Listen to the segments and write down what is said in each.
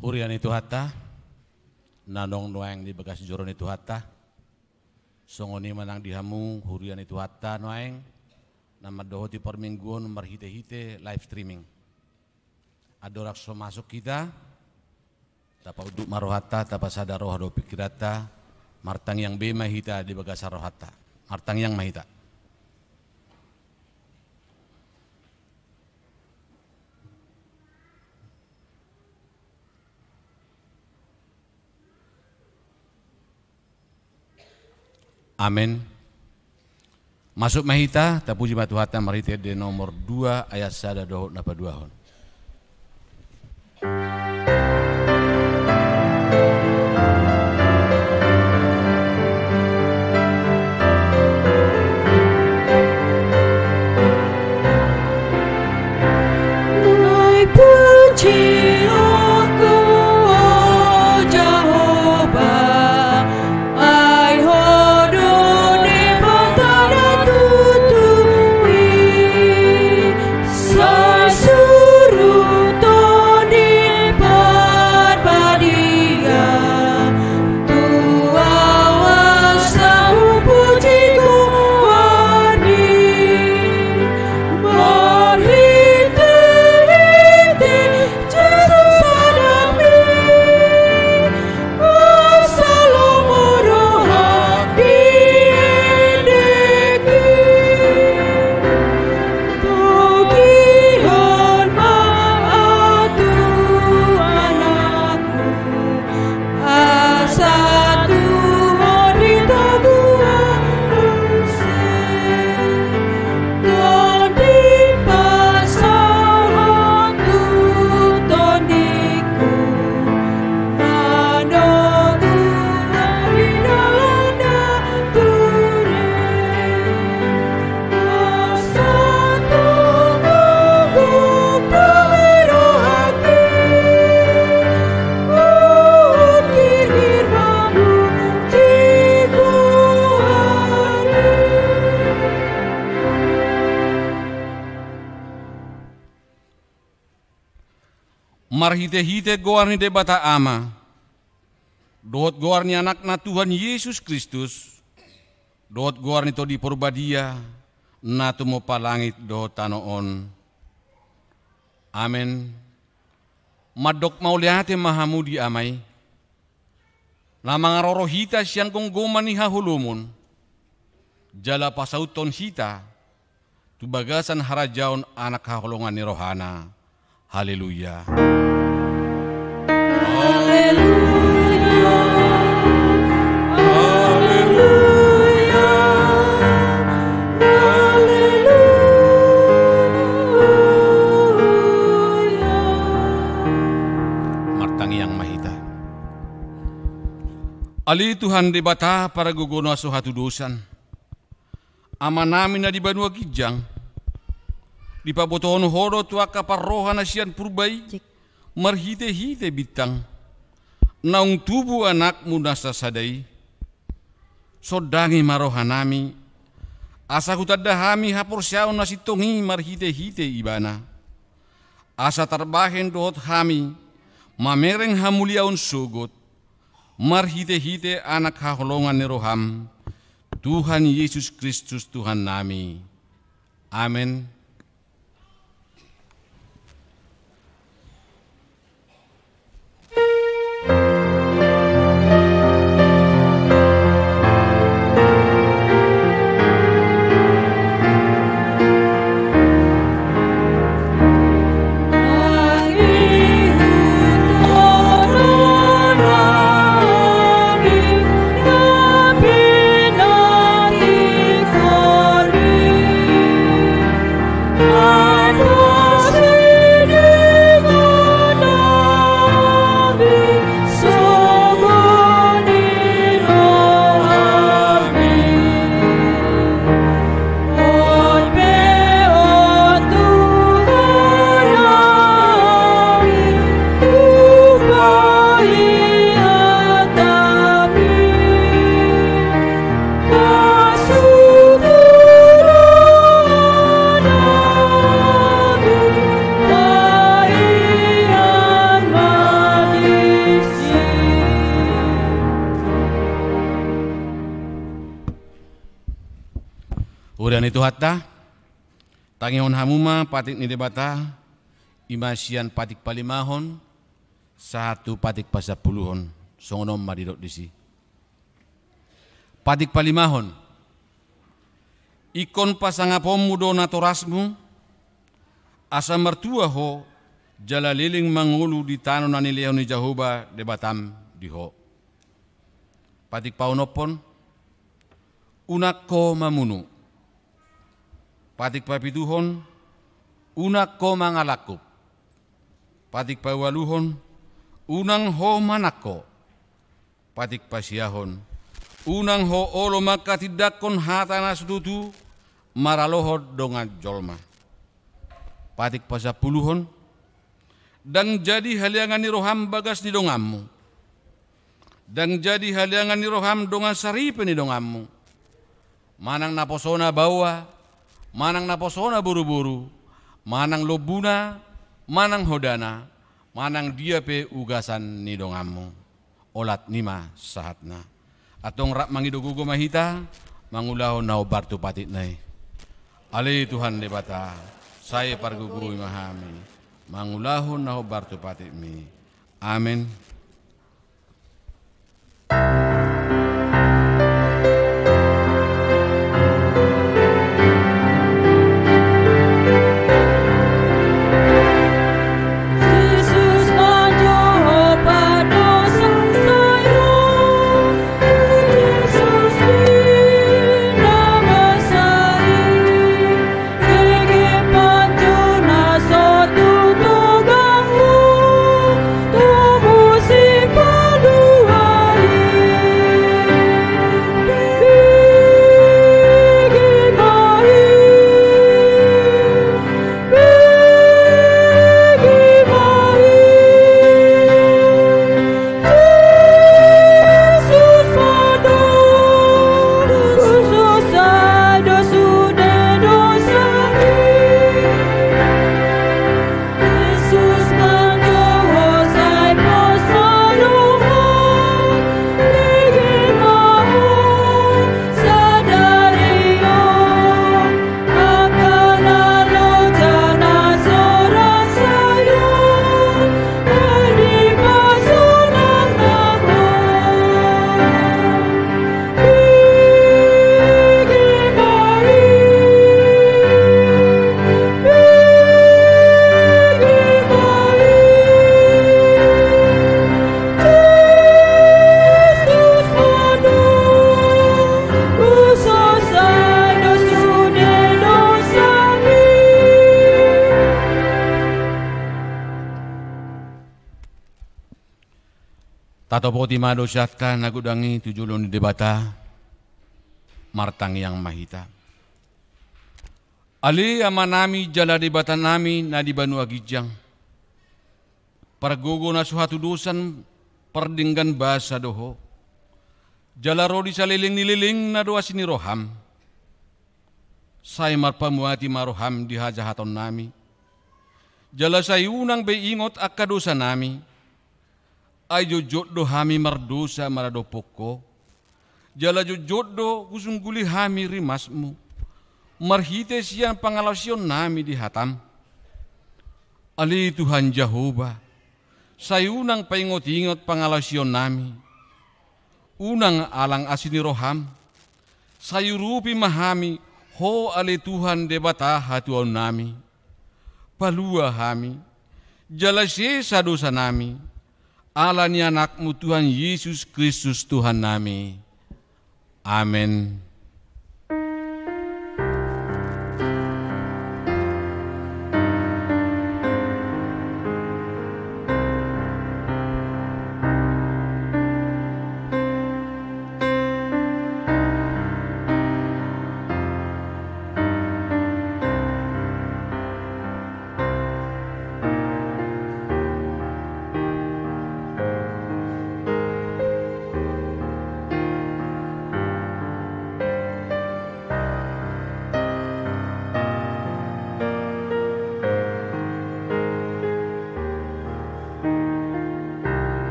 Hurian itu hatta, nanong noeng di bekas joron itu hatta, songoni manang dihamu hurian itu hatta noeng, nama dohoti per mingguan marhite-hite live streaming. Adorak so masuk kita, tapa uduk marohata, tapa sadar roh do pikirata, martang yang be mahita di bekas rohata, martang yang mahita. Amin. Masuk mahita, tapuji batu hata marite de nomor 2 ayat sada doh napa 2 hon. Marhite-hite goarni de bata ama, dohot goarni anak na Tuhan Yesus Kristus, dohot goarni to di porbadia, na tumo palangit dohot tanoon. Amen. Madok mauliate mahamudi amay, na mga rorohita siyang gonggoman ni hahulumon, jala pasauton hita, tubagasan harajaon anak hahulungan ni Rohana. Haleluya. Haleluya. Haleluya. Haleluya. Martang yang mahita. Ali Tuhan di bata para gugono suhatu dosan. Ama namin na di banua kijang. Di pabotohon horo tua kaparroha nasian purbai marhite-hite bitang naung tubuh anakmu nasa sadai sodangi marohanami asa hutadahami hapor siaon nasi tongi marhite-hite ibana asa tarbahen dohot hami mamereng hamuliaon sugot marhite-hite anak haholongan neroham Tuhan Yesus Kristus Tuhan nami. Amin. Hurian itu hatta, tangihon hamuma patik ni debata, imasian patik palimahon, satu patik pasapuluhon, songonom maridok disi. Patik palimahon, ikon pasangapomu do natorasmu, asa mertua ho, jala liling mangulu di tano nanileo ni Jahoba debatam diho. Patik paunopon, unak ko mamunu. Patik papituhon, unak ko mangalakup. Patik pawaluhon, unang ho manako. Patik pasiahon, unang ho olo makatidakon hatana setutu, maralohod dongan jolma. Patik pasapuluhon, dan jadi haliangan ni roham bagas ni dongammu. Dan jadi haliangan ni roham dongan saripe ni dongammu. Manang naposona bawa, manang naposona buru-buru, manang lobuna, manang hodana, manang dia pe ugasan ni dongammu. Olat nima sahatna. Atong rak mangidugugo mahita, mangulaho na obartu patit nai. Ali Tuhan debata, saya pargugui mahami, mangulaho na obartu patit mi. Amin. Tato poti mado syatka nagudangi tujulun di debata martang yang mahita. Ali amanami jala debata nami na di Banu Agijang. Pargogo na suhatu dosan perdinggan bahasa doho. Jala rodi saliling nililing na doa sini roham. Saya marpamuati maroham di hajahaton nami. Jala sayunang beingot akka dosa nami. Ayo jodoh hami mardosa marado poko. Jala jodoh kusungguli hami rimasmu. Marhite siang pangalasion nami di hatam. Ali Tuhan Jahoba. Sayunang paingot-ingot pangalasion nami. Unang alang asini roham. Sayurupi mahami. Ho ali Tuhan debata hatuan nami. Palua hami. Jala sesa dosa nami. Allah ni anakmu Tuhan Yesus Kristus Tuhan nami. Amin.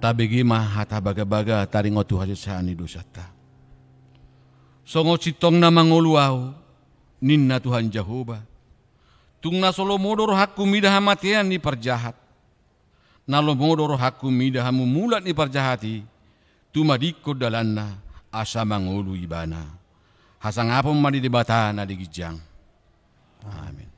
tabegi mah hata baga-baga taringo tu hajasani dosata. Songo citong na mangoluau ninna Tuhan Jehovah. Tungna solo modoro hakku midah matian ni perjahat. Nalo modoro hakku midah mulat ni perjahati. Tumadiko dalanna asa mangolu ibana. Hasang apom madi debatana di gijang. Amin.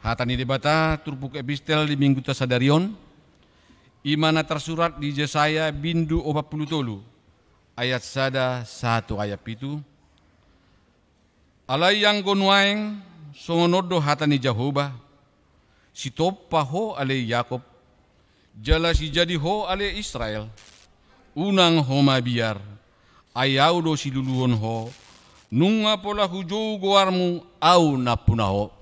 Hatani debata turbuk epistel di minggu tasadarion imana tersurat di Yesaya bindu 40 ayat 1 ayat 7 alai yang gonuaeng songonodo hatani Jehovah si topa ho ale Yakob jala si jadi ho ale Israel unang ho mabiar ayau do si luluhon ho nunga pola hujou goarmu au napunaho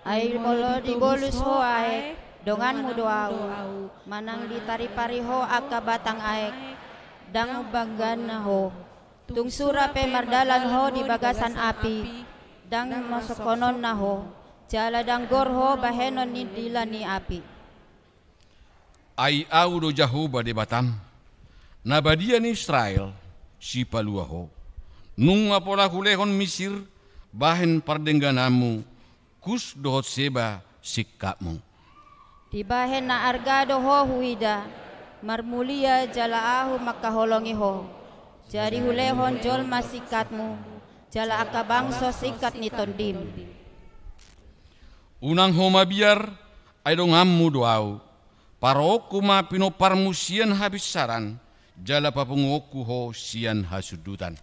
air molo dibolus ho aek donganmu doau manang ditari-pari ho aka batang aek dang banggan ho tung sura pe mardalan ho di bagasan api dang masokonon na ho jala danggor ho bahenon ni dilani api ai au do Jehovah de batam nabadian Israel si palua ho nung apola kulehon Misir bahen pardengganamu kus dohot seba sikapmu. Di bahen na argado ho huida, marmulia jala ahu makaholongi ho. Jari hulehon jol masikatmu, jala akabangso sikat ni tondim. Unang ho mabiar, ay dongammu doau. Paroku ma pinoparmu sian habis saran, jala papungoku ho sian hasudutan.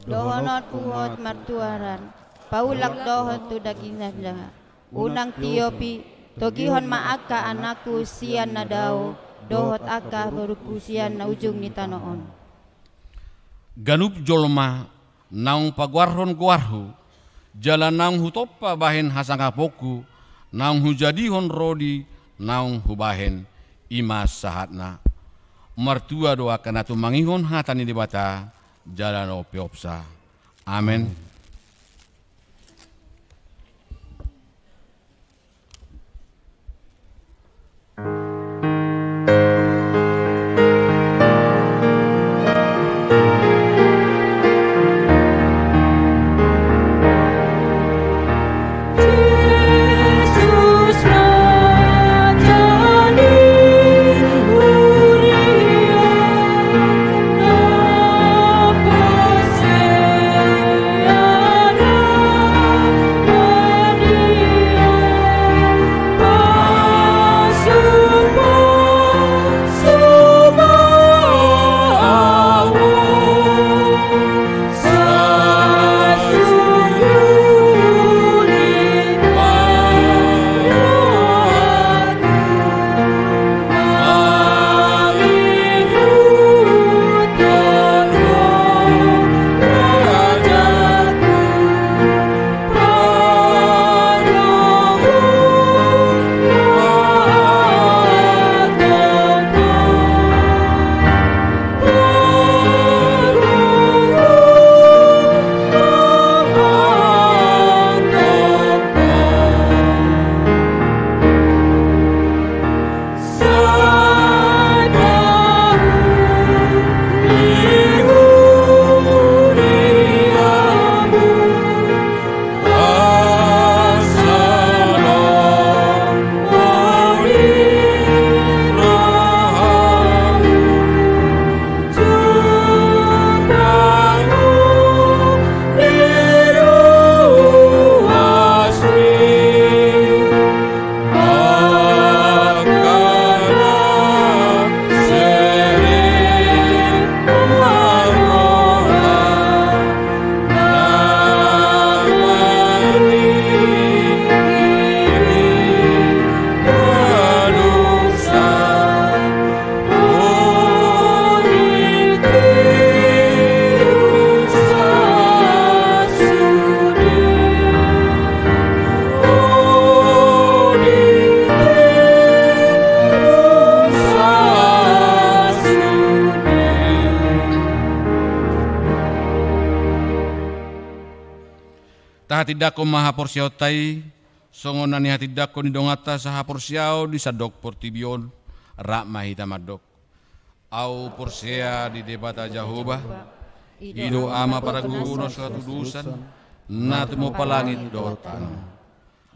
Dohonot kuhot martuaran. Paulak dohon tu daging nabla unang tiopi togihon maaka anakku sian na daw dohot aka baruku sian na ujung ni tanoon ganup jolma naung pagwarhon guarhu jala naung hutopa bahen hasangapoku naung hujadihon rodi naung hubahen ima sahatna martua doa kanatu mangihon hatani dibata jala no piopsa amen. Yeah. Tahatidako maha porsiautai, songonani hatidako ni dongata saha porsiau di sadok portibion, rak mahita madok. Au porsia di debata Jehovah, ido ama para guru suatu dusan, natemo palangit dotan.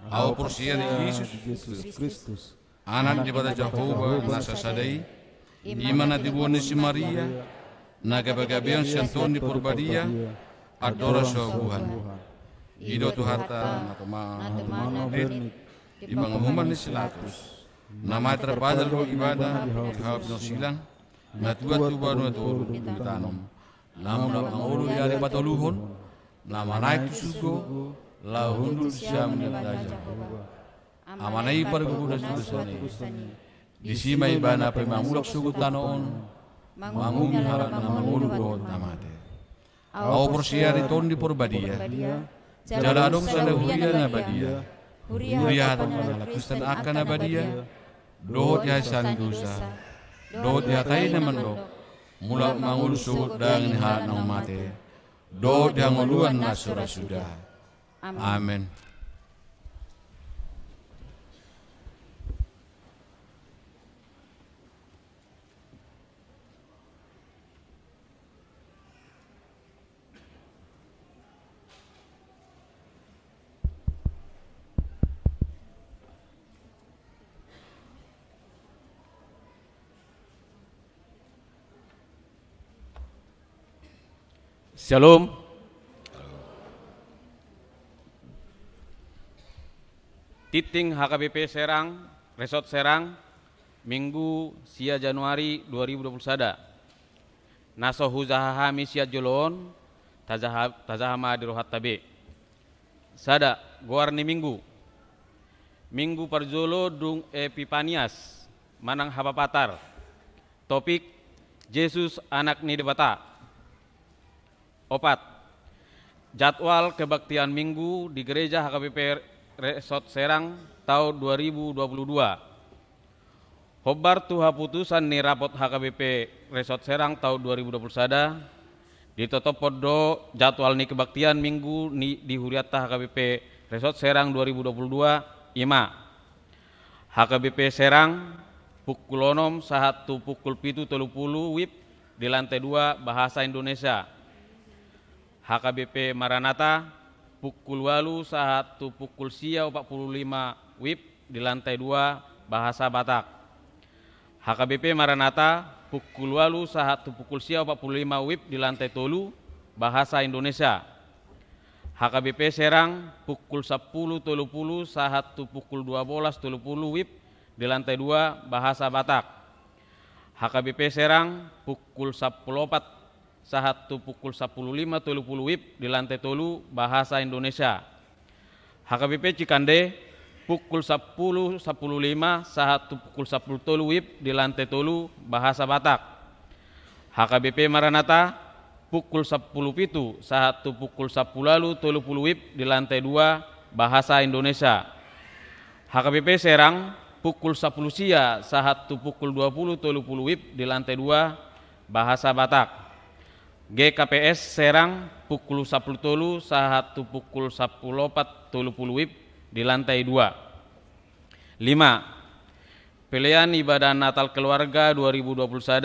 Au porsia di Yesus Kristus, anak debata Jehovah nasa sadai, imana dibuani si Maria, nagabagabian si Antoni Purbadia, adora Tuhan. Ido Tuhata natema bernit, ibang umuman ni silatus. Nama terpadal do ibadah, dihawab no silang, natuwa no turu ditanom. Namun mangulu dari patoluhun, nama naik sugo, lahundu siam nabdaja. Amanai pergugudas dusani. Disima ibana pemangulak sugu tanoon, mangumi harak nama mulu do namate. Au persia riton di Purbadia, jala adong sana huria nabadia, huria hatong Kristen akan nabadia, dohot ya sandusa, dohot ya tayi naman lo, mulak mangulu sugut dangin harak nang mate, dohot yang nguluan nasura sudah. Amin. Shalom. Titing HKBP Serang, Resort Serang, Minggu sia Januari 2021. Naso huzaha misia jolon, tazahama dirohat tabe. Sada, goarni Minggu. Minggu parjolo dung Epipanias, manang hapapatar. Topik, Yesus anak ni debata. Opat, jadwal kebaktian Minggu di Gereja HKBP Resort Serang tahun 2022. Hobar tuha putusan ni rapot HKBP Resort Serang tahun 2021. Ditutup podo jadwal ni kebaktian Minggu ni di Huriata HKBP Resort Serang 2022 ima. HKBP Serang pukul 6 sahatu pukul 7.30 WIB di lantai 2 Bahasa Indonesia. HKBP Maranatha pukul 8 sahatu pukul siau 45 WIB di lantai 2 Bahasa Batak. HKBP Maranatha pukul 8 sahatu pukul siau 45 WIB di lantai 3 Bahasa Indonesia. HKBP Serang pukul 10.30 sahatu pukul 12.30 WIB di lantai 2 Bahasa Batak. HKBP Serang pukul 14 sahatu pukul 15.30 WIB di lantai 3 Bahasa Indonesia. HKBP Cikande pukul 10.15 sahatu pukul 10.30 WIB di lantai 3 Bahasa Batak. HKBP Maranatha pukul 10.07 sahatu pukul 10.30 WIB di lantai 2 Bahasa Indonesia. HKBP Serang pukul 10 sia sahatu pukul 20.30 WIB di lantai 2 Bahasa Batak. GKPS Serang pukul 10.30 sahatu pukul 10.40 WIB di lantai 2. 5. Pilihan ibadah Natal Keluarga 2021,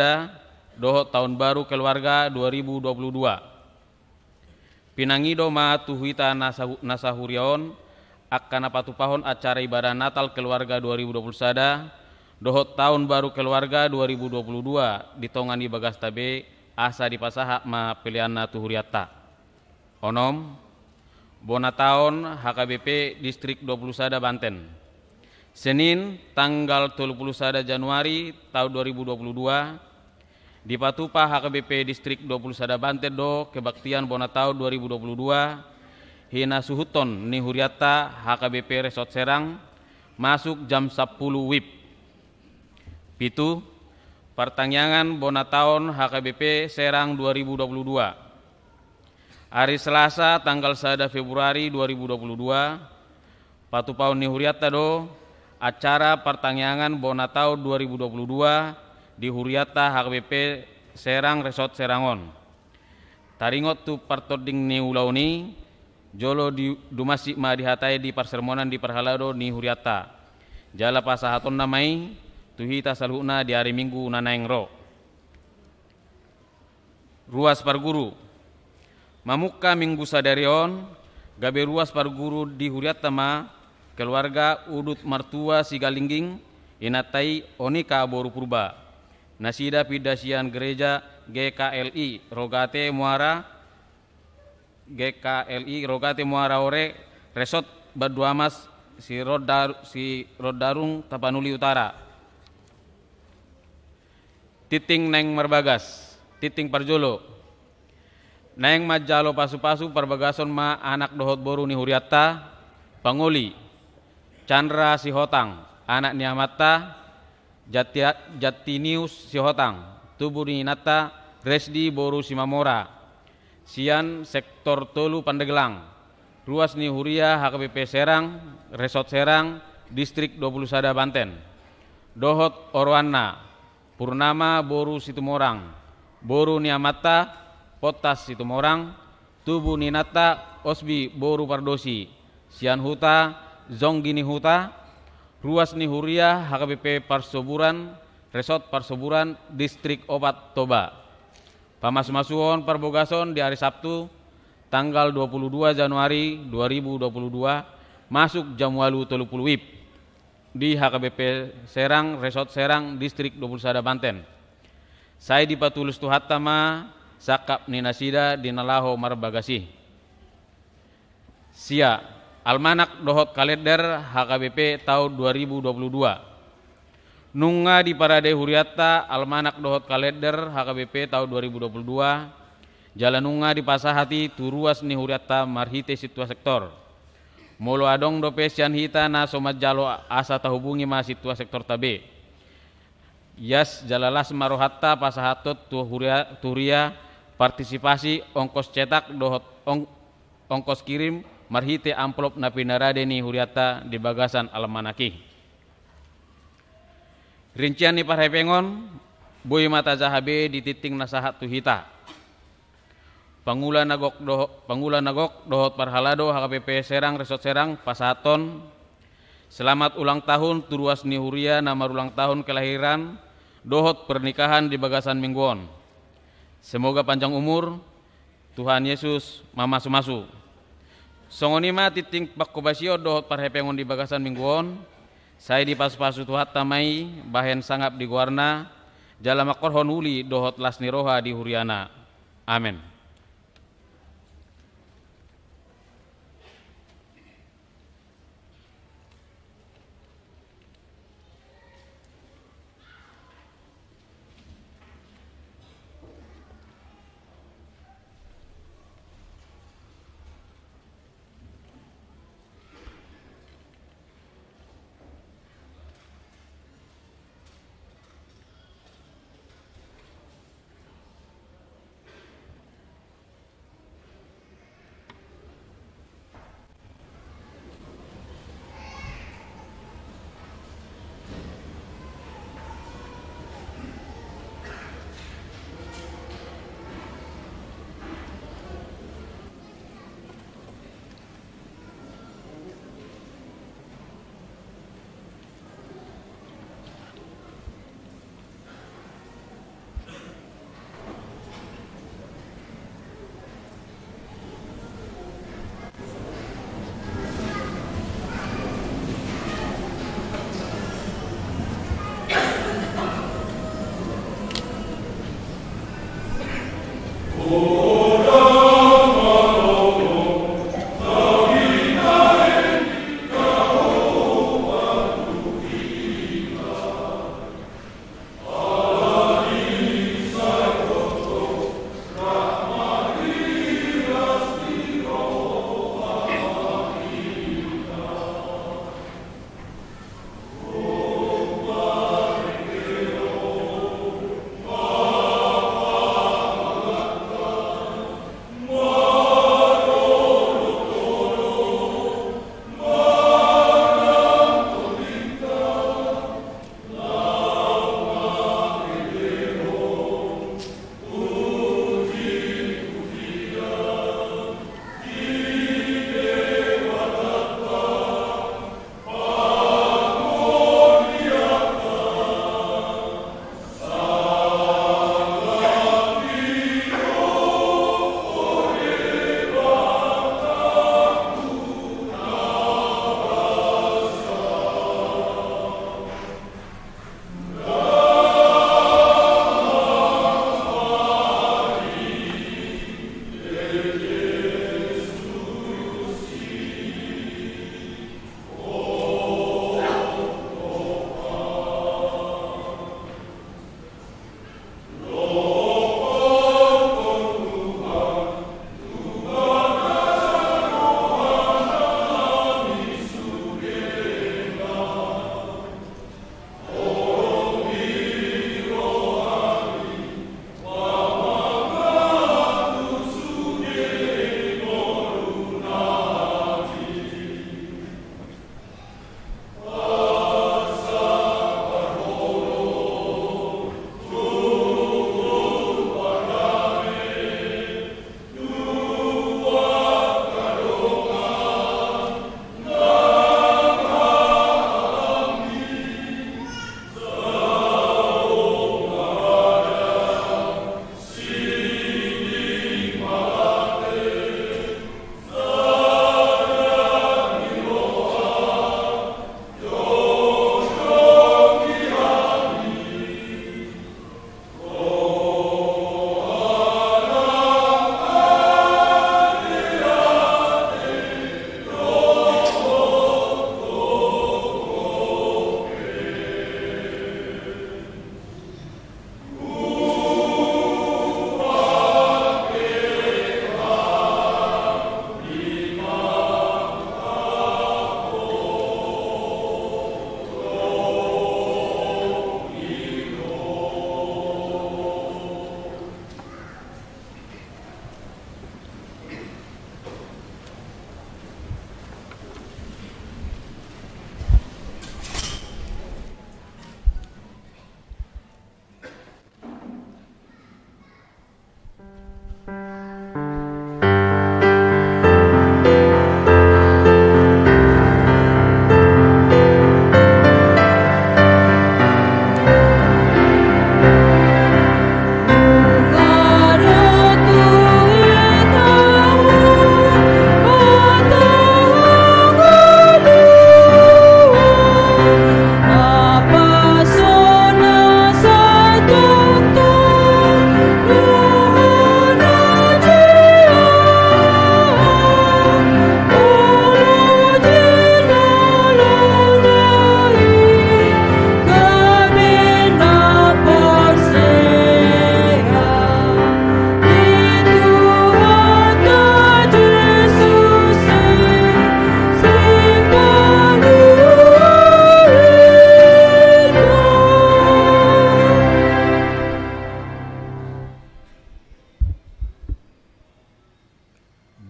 dohot Tahun Baru Keluarga 2022. Pinangido ma tuhuita nasahuriaon akan apatupahon acara ibadah Natal Keluarga 2021, dohot Tahun Baru Keluarga 2022 di tongani bagas tabe asa di pasaha ma pilihan tuhuriata. Onom, bona tahun HKBP Distrik 21 Banten. Senin tanggal 31 Januari tahun 2022 di Patupa HKBP Distrik 21 Banten do kebaktian bona tahun 2022 hina suhuton ni huriata HKBP Resort Serang masuk jam 10 WIB. Pitu pertanyaan bona tahun HKBP Serang 2022. Hari Selasa tanggal 1 Februari 2022 Patupaun ni huriata do acara pertanyaan bona tahun 2022 di huriata HKBP Serang Resort Serangon. Taringot tu partoding ni ulauni jolo di dumasi ma dihatai di parsermonan di parhalado ni huriata. Jala pasahaton namai tuhita salhuna di hari Minggu nanaeng ro. Ruas parguru. Mamuka Minggu sadarion gabe ruas parguru di huriata ma keluarga udut martua sigalingging inatai onika boru purba. Nasida pidasian gereja GKLI Rogate Muara Ore Resort Baduamas si Rodarung Tapanuli Utara. Titing neng marbagas, titing parjolo. Neng majalo pasu-pasu perbagason ma anak dohot boru ni huriata, pangoli, Chandra si hotang, anak ni amata, Jatinius si hotang, tubuh ni nata, Resdi boru si mamora, Sian sektor tolu Pandeglang, ruas ni huria HKBP Serang, Resort Serang, Distrik 20 Sada Banten, dohot Orwana, Purnama boru Situmorang, boru ni amata, Potas Situmorang, tubuh ni nata, Osbi boru Pardosi, Sian Huta, Zonggini Huta, ruas ni huria HKBP Parsoburan, Resort Parsoburan, Distrik Obat Toba. Pamas-masuon perbogason di hari Sabtu tanggal 22 Januari 2022 masuk jam 8.30 WIB di HKBP Serang, Resort Serang, Distrik 20 Sada Banten. Saya dipatulus tuhatama sakap ninasida dinalaho marbagasi. Sia Almanak dohot kalender HKBP tahun 2022. Nunga di parade huriata Almanak dohot kalender HKBP tahun 2022. Jalan nunga di pasahati turuas ni huriata marhite situa sektor. Molo adong dope sian hita na somat jalo asa tahubungi ma situa sektor tabe. Yas jalalas marohatta pasahatot turia partisipasi ongkos cetak dohot ongkos kirim marhite amplop na pinarade ni huriata di bagasan almanaki. Rincian ni parhepengon boy mata zahabe di titing nasahat tuhita. Pangula nagok dohot parhalado HKBP Serang Resort Serang pasahaton. Selamat ulang tahun turuas ni huria nama ulang tahun kelahiran dohot pernikahan di bagasan mingguon. Semoga panjang umur Tuhan Yesus mamasu-masu. Songonima titing pakkobasio dohot parhepengon di bagasan mingguon. Saya di pasu-pasu tuhat tamai bahen sangap di guarna jala makor honuli dohot lasni roha di huriana. Amin.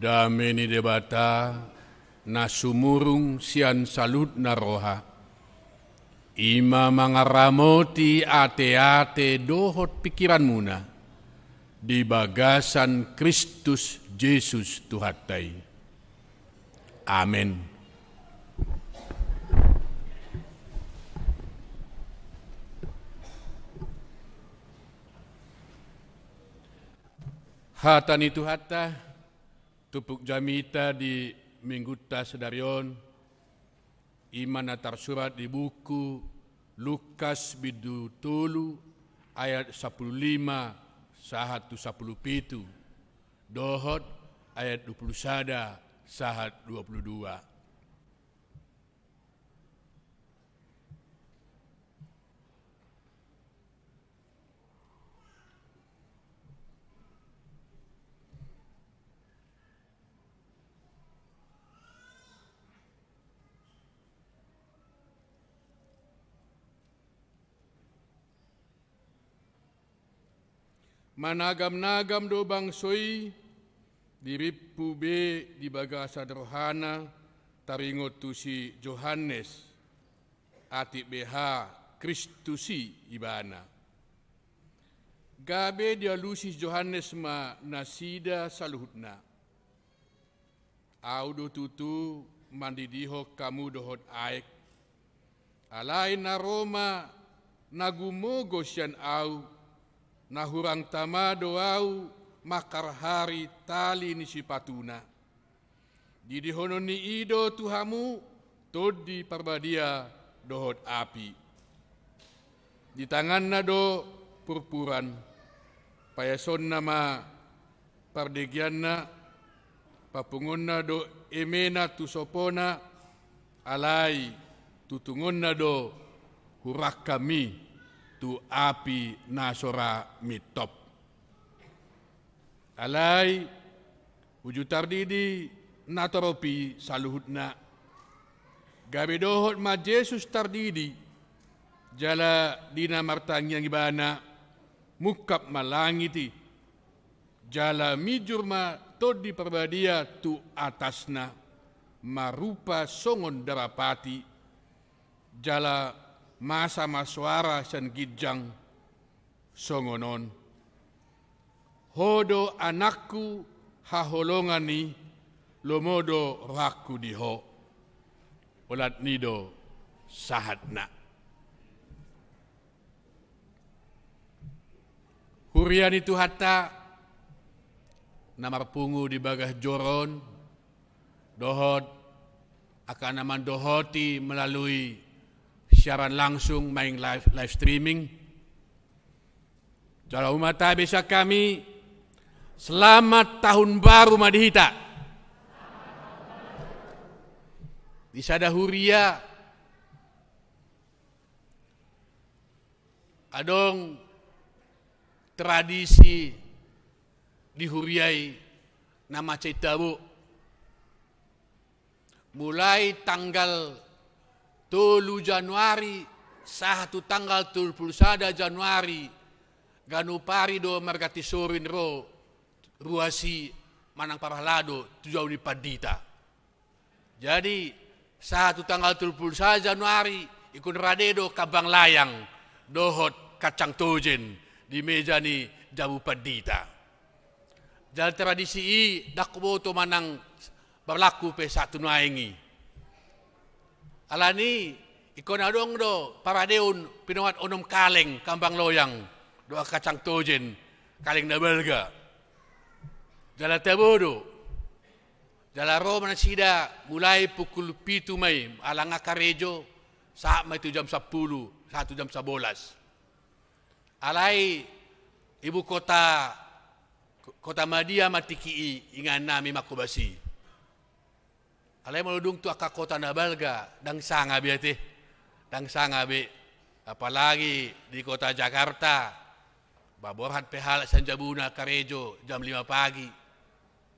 Dameni debata na sumurung sian salut na roha. Ima mangaramoti ate-ate dohot pikiran muna di bagasan Kristus Yesus Tuhatai. Amin. Hatani Tuhata tupuk jamita di mingguta sedarion iman atar surat di buku Lukas bidu tulu ayat 15 sahat tu 17 dohot ayat 21 sahat 22. Managam-nagam do bangsoi diripu be di bagasa rohana taringot tu si Johannes ati BH Kristusi ibana. Gabe dia lusis Johannes ma nasida saluhutna. Audo tutu mandidiho kamu dohot aek. Alai na Roma nagumogo sian au na hurang tama doau makar hari tali ni sipatuna. Di dihono ni ido tuhamu todi parbadia dohot api. Di tangan na do purpuran payason nama pardegian na papungonna do emena tu sopona alai tutungonna do hurak kami tu api nasora mitop. Alai wujud tardidi natoropi saluhutna gabe dohot ma Jesus tardidi jala dina martangyang ibana mukap malangiti jala mijur ma todi perbadia tu atasna marupa songon darapati jala masa maswara san gijang songonon hodo anakku haholongani lomodo raku diho ulat nido sahatna. Hurian itu hatta namar pungu di bagah joron dohot akan naman dohoti melalui siaran langsung main live streaming. Jala umat bisa kami selamat tahun baru Madihita. Di sada huria adong tradisi dihuriai nama Caitabu mulai tanggal 3 Januari 1 tanggal 31 Januari ganupari do margati sorin ro ruasi manang parahlado tujaw ni padita. Jadi 1 tanggal 31 Januari ikun radedo kabang layang dohot kacang tojen di meja ni jamu padita. Jadi tradisi i dakboto manang berlaku pe satu naengi. Alani ikon adong do paradeun pinawat onom kaleng kambang loyang do kacang tojen kaleng na belga. Jala tabodo. Jala ro manasida mulai pukul 7 Mei alang akarejo saat mai itu jam 10 1 jam 11. Alai ibu kota Madia matiki ingan nami makubasi. Alai meludung tu akak kota Nabalga dang sanga biate. Dang sanga be. Apalagi di kota Jakarta. Baborhat pehal sanjabuna karejo jam 5 pagi.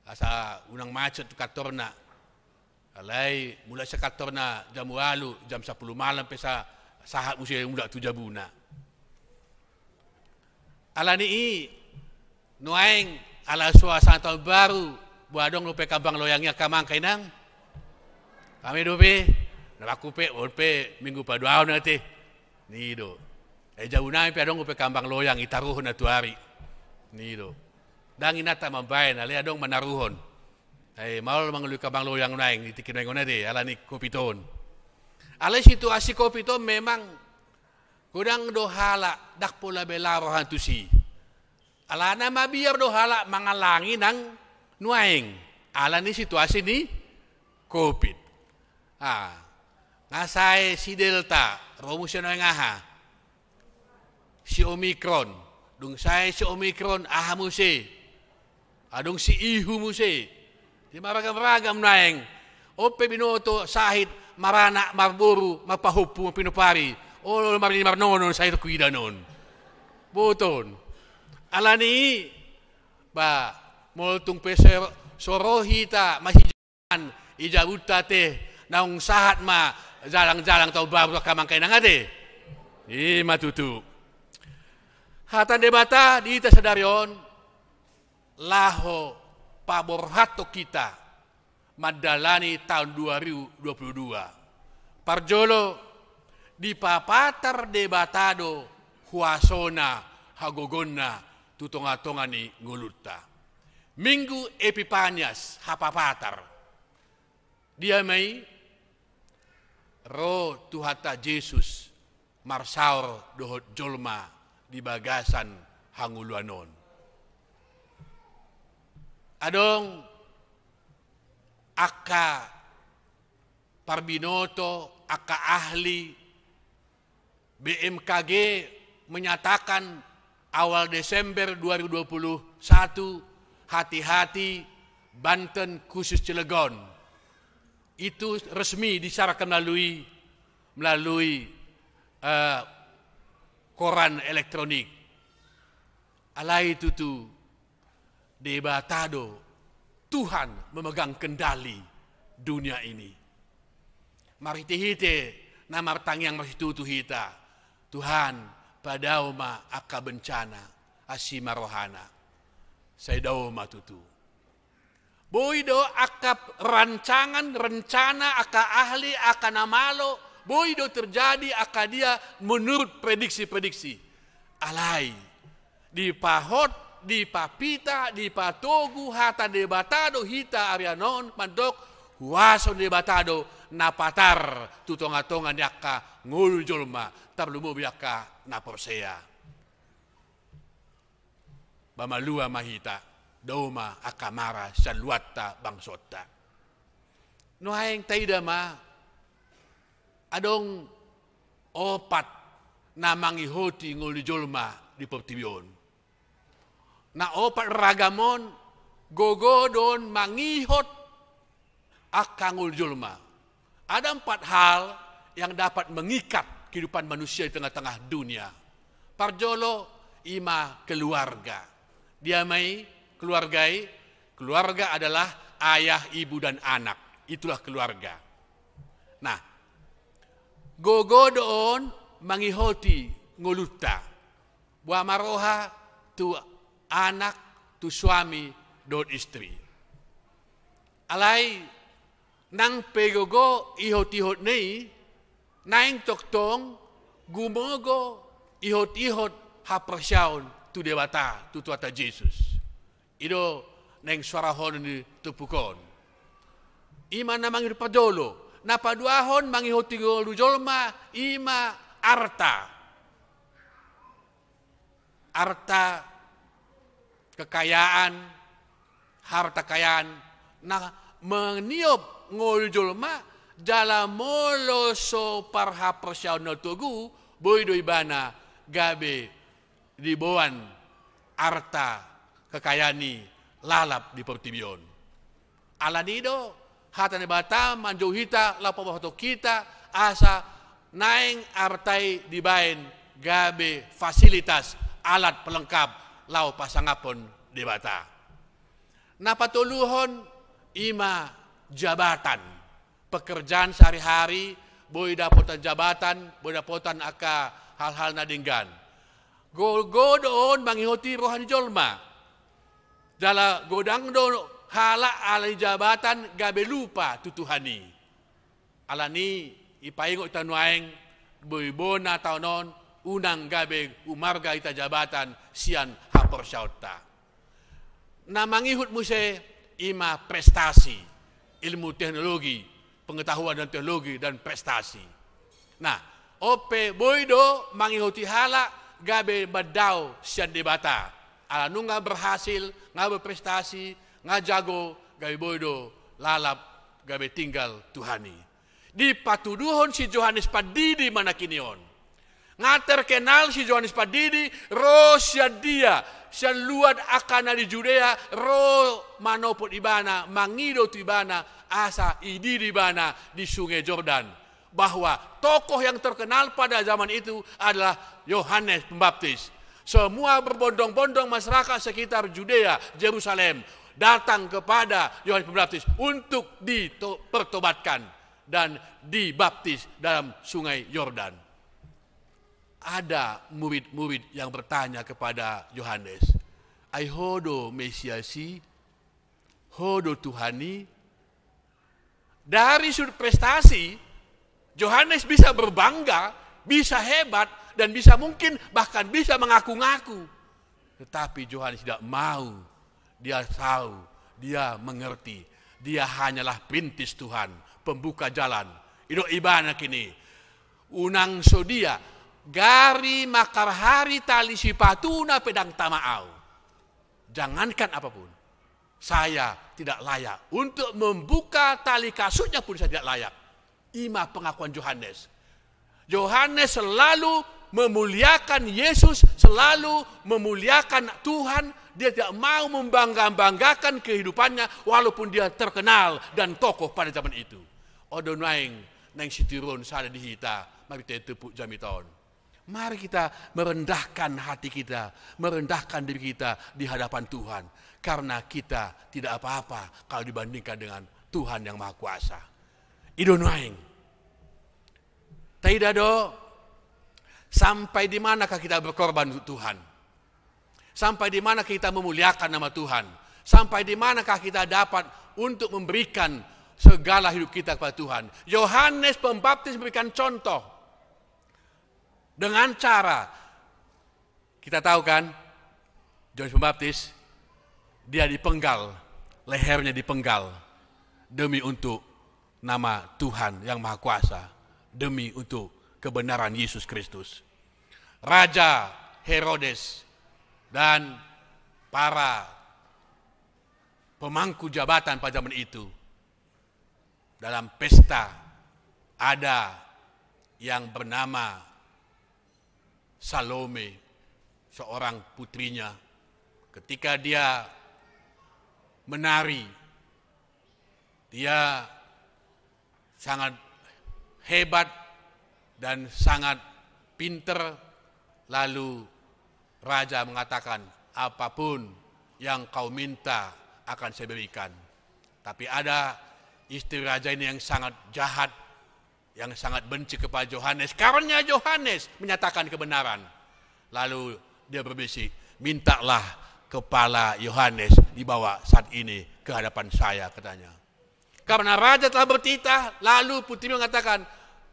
Asa unang macet tu katorna. Alai mulai sa katorna jam 8 jam 10 malam pesa sahat musia muda tu jabuna. Alani i nuaing ala suasana tahun baru buadong lupe kabang loyangnya kamang kainang kami dope nalaku pe minggu paduaw nanti nido jauh naik pe adong lupe kabang loyang itaruhon na tuari nido dangin nata mambayan ali adong manaruhon maul mangului kabang loyang naing itikin ngon nade alani kopiton ala situasi kopiton memang kudang dohala dak pola belaro hantusi. Alana mabiar dohala mangalangi nang nuaing. Alani situasi ni COVID. Ngasai si Delta, romusyon ngaha. Si Omicron, dung sai si Omicron aha muse. Adung si ihu muse. Di maragam-ragam nuaing. Ope binoto sahid marana marburu mapahupu pinupari. O marini marnono sa ito kuida noon. Buton. Alani ba moltung peser sorohita mahijan ijabuta te naung sahat ma jalang-jalang tau baru kamang kainang ade. Matutu. Hatan debata di ita sadarion laho paborhato kita madalani tahun 2022. Parjolo di papatar debatado huasona hagogonna tutonga-tonga ni ngulutta. Minggu Epipanias hapapatar. Dia may ro tuhata Jesus marsaur dohot jolma di bagasan hanguluanon. Adong aka parbinoto, aka ahli BMKG menyatakan awal Desember 2021 hati-hati Banten khusus Cilegon. Itu resmi disyaratkan melalui koran elektronik. Alai itu debatado Tuhan memegang kendali dunia ini. Mari hite nama tangyang masih tutu hita. Tuhan padauma aka bencana asima rohana. Saya dauma tutu. Boido aka rencana aka ahli aka namalo. Boido terjadi aka dia menurut prediksi-prediksi. Alai di pahot, di papita, di patogu, hata debatado, hita arianon, mandok, huason debatado, napatar, tutonga-tonga nyaka, ngul jolma, tablumu biaka, naporsea. Bamalua mahita, dauma akamara, saluata, bangsota. Nohaeng taidama, adong opat namangi hoti ngul jolma di pertibion. Na opat ragamon gogodon mangihot akangul julma. Ada 4 hal yang dapat mengikat kehidupan manusia di tengah-tengah dunia. Parjolo ima keluarga. Diamai keluarga adalah ayah, ibu dan anak. Itulah keluarga. Nah, gogodon mangihoti nguluta. Buah maroha tu anak, tu suami, dot istri. Alai nang pegogo ihot-ihot nei, naing toktong gumogo ihot-ihot haprasyaon tu dewata, tu tuata Yesus. Ido neng suara hon ni tupukon. Ima namang padolo, na paduahon mangihoti golu jolma ima arta kekayaan, harta kekayaan, nah meniup ngol jolma dalam moloso parha persyaun notogu boy doibana gabe diboan harta kekayaan lalap di pertibion. Alanido hata nebata manjauhita lapo bahoto kita asa naing artai dibain gabe fasilitas alat pelengkap lau pasangapon debata. Napatuluhon ima jabatan. Pekerjaan sehari-hari, boy dapotan jabatan, boy dapotan aka hal-hal nadinggan. Godon mangihoti rohani jolma. Jala godang do hala alai jabatan gabe lupa tutuhani. Alani ipaingo itanuaeng boy bona taunon unang gabe umarga ita jabatan sian haporsyauta. Namangihut muse ima prestasi, ilmu teknologi, pengetahuan dan teknologi dan prestasi. Nah, ope boido mangihuti hala gabe badau sian debata. Ala nunga berhasil, nga berprestasi, nga jago gabe boido lalap gabe tinggal Tuhani. Di patuduhon si Johannes Padidi manakinion. Nga terkenal si Johannes Padidi, ro siya dia, siya luad akana di Judea, ro manopot ibana, mangido tu ibana, asa idi ibana di sungai Jordan. Bahwa tokoh yang terkenal pada zaman itu adalah Yohanes Pembaptis. Semua berbondong-bondong masyarakat sekitar Judea, Yerusalem, datang kepada Yohanes Pembaptis untuk dipertobatkan dan dibaptis dalam sungai Yordan. Ada murid-murid yang bertanya kepada Yohanes, "Ai hodo Mesiasi, hodo Tuhani?" Dari sudut prestasi, Yohanes bisa berbangga, bisa hebat, dan bisa mungkin bahkan bisa mengaku-ngaku. Tetapi Yohanes tidak mau. Dia tahu, dia mengerti, dia hanyalah perintis Tuhan, pembuka jalan. Itu ibana kini. Unang sodia gari makar hari tali sipatuna pedang tamaau. Jangankan apapun, saya tidak layak. Untuk membuka tali kasutnya pun saya tidak layak. Ima pengakuan Yohanes. Yohanes selalu memuliakan Yesus, selalu memuliakan Tuhan, dia tidak mau membanggakan kehidupannya walaupun dia terkenal dan tokoh pada zaman itu. Odo naing nang sitirun sada di hita, mari kita tepuk jami tahun. Mari kita merendahkan hati kita, merendahkan diri kita di hadapan Tuhan. Karena kita tidak apa-apa kalau dibandingkan dengan Tuhan yang Maha Kuasa. Ido naing. Tidak do, sampai di manakah kita berkorban untuk Tuhan? Sampai di mana kita memuliakan nama Tuhan? Sampai di manakah kita dapat untuk memberikan segala hidup kita kepada Tuhan? Yohanes Pembaptis memberikan contoh dengan cara, kita tahu kan, Yohanes Pembaptis dia dipenggal, lehernya dipenggal demi untuk nama Tuhan yang Maha Kuasa, demi untuk kebenaran Yesus Kristus. Raja Herodes dan para pemangku jabatan pada zaman itu, dalam pesta ada yang bernama Salome, seorang putrinya. Ketika dia menari, dia sangat hebat dan sangat pinter. Lalu raja mengatakan, apapun yang kau minta akan saya berikan. Tapi ada istri raja ini yang sangat jahat, yang sangat benci kepada Yohanes. Karena Yohanes menyatakan kebenaran. Lalu dia berbisik, mintalah kepala Yohanes dibawa saat ini ke hadapan saya, katanya. Karena raja telah bertitah, lalu putri mengatakan,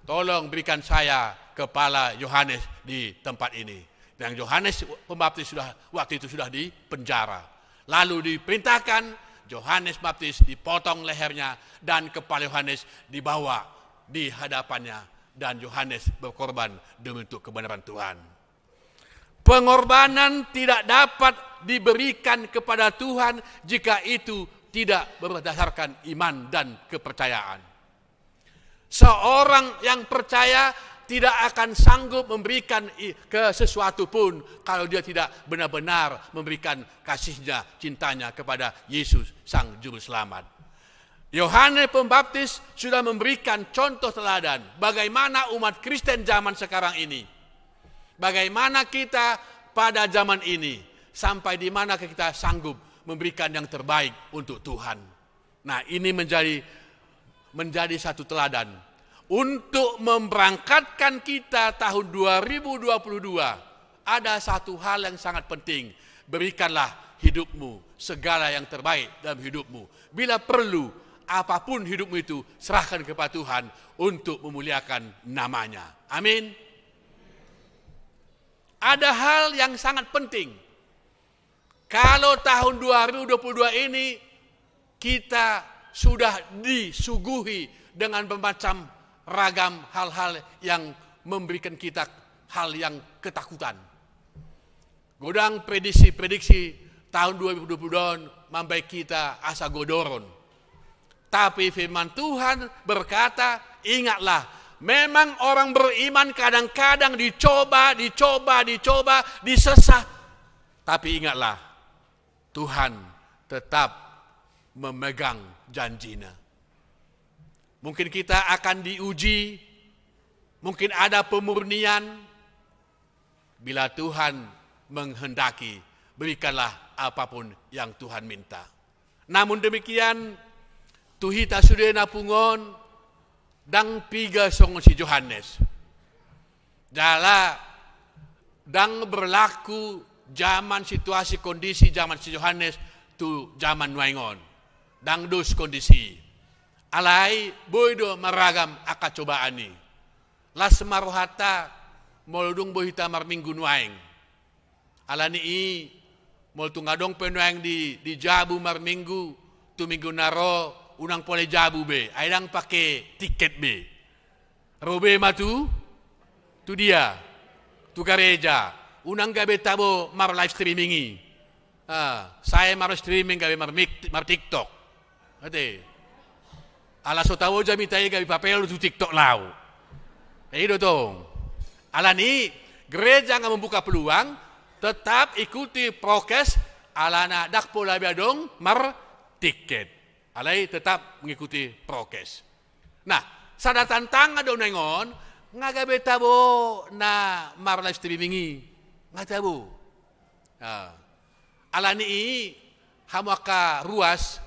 tolong berikan saya kepala Yohanes di tempat ini. Dan Yohanes Pembaptis waktu itu sudah di penjara. Lalu diperintahkan Yohanes Pembaptis dipotong lehernya dan kepala Yohanes dibawa di hadapannya. Dan Yohanes berkorban demi untuk kebenaran Tuhan. Pengorbanan tidak dapat diberikan kepada Tuhan jika itu tidak berdasarkan iman dan kepercayaan. Seorang yang percaya tidak akan sanggup memberikan ke sesuatu pun kalau dia tidak benar-benar memberikan kasihnya, cintanya kepada Yesus Sang Juru Selamat. Yohanes Pembaptis sudah memberikan contoh teladan bagaimana umat Kristen zaman sekarang ini. Bagaimana kita pada zaman ini, sampai di mana kita sanggup memberikan yang terbaik untuk Tuhan. Nah, ini menjadi satu teladan. Untuk memberangkatkan kita tahun 2022, ada satu hal yang sangat penting. Berikanlah hidupmu segala yang terbaik dalam hidupmu. Bila perlu, apapun hidupmu itu, serahkan kepada Tuhan untuk memuliakan namanya. Amin. Ada hal yang sangat penting. Kalau tahun 2022 ini, kita sudah disuguhi dengan bermacam ragam hal-hal yang memberikan kita hal yang ketakutan. Godang prediksi tahun 2022 membuat kita asa godoron. Tapi firman Tuhan berkata, ingatlah, memang orang beriman kadang-kadang dicoba, disesah. Tapi ingatlah, Tuhan tetap memegang janjinya. Mungkin kita akan diuji, mungkin ada pemurnian. Bila Tuhan menghendaki, berikanlah apapun yang Tuhan minta. Namun demikian, tuhita sudah napungon, dang piga songon si Yohanes. Jala, dang berlaku zaman situasi kondisi zaman si Yohanes, tu zaman nuaingon. Dang dus kondisi. Alai boydo maragam aka cobaan ni. Las marohata moldung bohita marminggu nuaing. Alani i mol tungadong penuaing di jabu marminggu tu minggu naro unang pole jabu be. Aidang pakai tiket be. Robe matu tu dia tu gereja. Unang gabe tabo mar live streamingi. Saya mar streaming gabe mar TikTok. Ate. Ala so tawo jami tayo gabi papel tu TikTok lau. Itu dong. Ala ni gereja nggak membuka peluang, tetap ikuti prokes alana dak pola biadong mar tiket. Alai tetap mengikuti prokes. Nah, sada tantang ada nengon ngagabe tabo na mar live streamingi ngatabo. Alani hamaka ruas